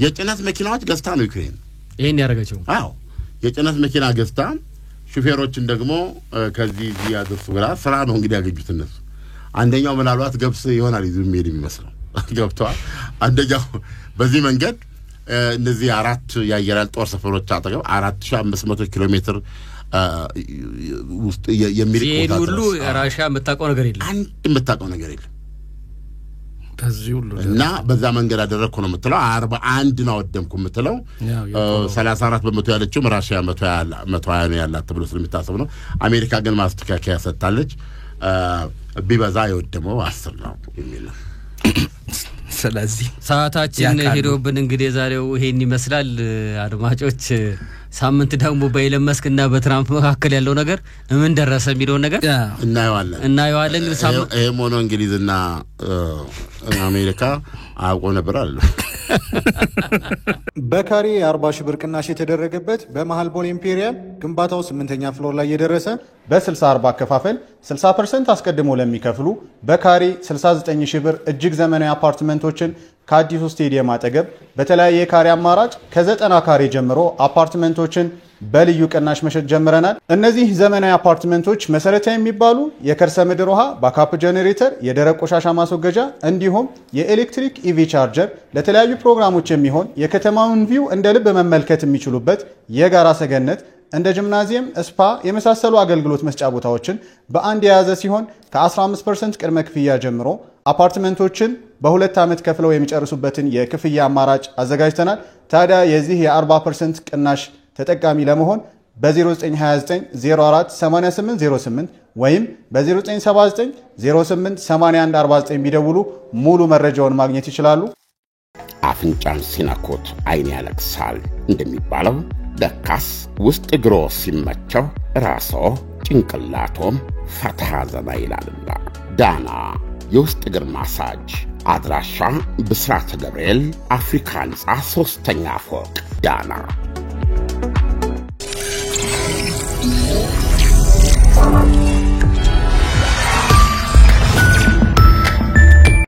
የጭነት መኪናዎች ገዝታ ነው ዩክሬን ይሄን ያደረገችው። አዎ የጭነት መኪና ገዝታ ሹፌሮችን ደግሞ ከዚህ ያደርሱ ብላ ስራ ነው እንግዲህ ያገኙት እነሱ። አንደኛው ምናልባት ገብስ ይሆናል ይዙም ሄድ የሚመስለው ገብቷል። አንደኛው በዚህ መንገድ እነዚህ 4 የአየር ጦር ሰፈሮች አጠገብ 4500 ኪሎ ሜትር ውስጥ የሚርቆታ ሁሉ ራሽያ የምታውቀው ነገር የለም። አንድ የምታውቀው ነገር የለም በዚህ ሁሉ እና በዛ መንገድ አደረኩ ነው የምትለው 41 ነው ወደምኩ የምትለው 34% ያለችው ራሽያ 120 ነው ያላት ተብሎ ስለሚታሰብ ነው። አሜሪካ ግን ማስተካከያ ሰጥታለች። ቢበዛ የወደመው 10 ነው የሚል ነው። ስለዚህ ሰዓታችን ሄዶብን እንግዲህ ዛሬው ይሄን ይመስላል። አድማጮች ሳምንት ደግሞ በኤለን መስክና በትራምፕ መካከል ያለው ነገር ምን ደረሰ የሚለው ነገር እናየዋለን። ይሄ ሞኖ እንግሊዝና አሜሪካ አውቆ ነበር አለ። በካሬ 40 ሺህ ብር ቅናሽ የተደረገበት በመሃል ቦሌ ኢምፔሪያል ግንባታው 8ኛ ፍሎር ላይ የደረሰ በ60/40 አከፋፈል 60% አስቀድሞ ለሚከፍሉ በካሬ 69 ሺህ ብር እጅግ ዘመናዊ አፓርትመንቶችን ከአዲሱ ስቴዲየም አጠገብ በተለያየ ካሬ አማራጭ ከ90 ካሬ ጀምሮ አፓርትመንቶችን በልዩ ቅናሽ መሸጥ ጀምረናል። እነዚህ ዘመናዊ አፓርትመንቶች መሰረታዊ የሚባሉ የከርሰ ምድር ውሃ፣ ባካፕ ጄኔሬተር፣ የደረቅ ቆሻሻ ማስወገጃ እንዲሁም የኤሌክትሪክ ኢቪ ቻርጀር፣ ለተለያዩ ፕሮግራሞች የሚሆን የከተማውን ቪው እንደ ልብ መመልከት የሚችሉበት የጋራ ሰገነት፣ እንደ ጂምናዚየም፣ ስፓ የመሳሰሉ አገልግሎት መስጫ ቦታዎችን በአንድ የያዘ ሲሆን ከ15% ቅድመ ክፍያ ጀምሮ አፓርትመንቶችን በ2 ዓመት ከፍለው የሚጨርሱበትን የክፍያ አማራጭ አዘጋጅተናል። ታዲያ የዚህ የ40% ቅናሽ ተጠቃሚ ለመሆን በ0929 04 8808 ወይም በ0979 08 8149 ቢደውሉ ሙሉ መረጃውን ማግኘት ይችላሉ። አፍንጫን ሲነኩት አይን ያለቅሳል እንደሚባለው ለካስ ውስጥ እግሮ ሲመቸው ራስዎ ጭንቅላቶም ፈታ ዘና ይላልና ዳና የውስጥ እግር ማሳጅ አድራሻ ብስራተ ገብርኤል አፍሪካ ህንፃ 3ኛ ፎቅ ዳና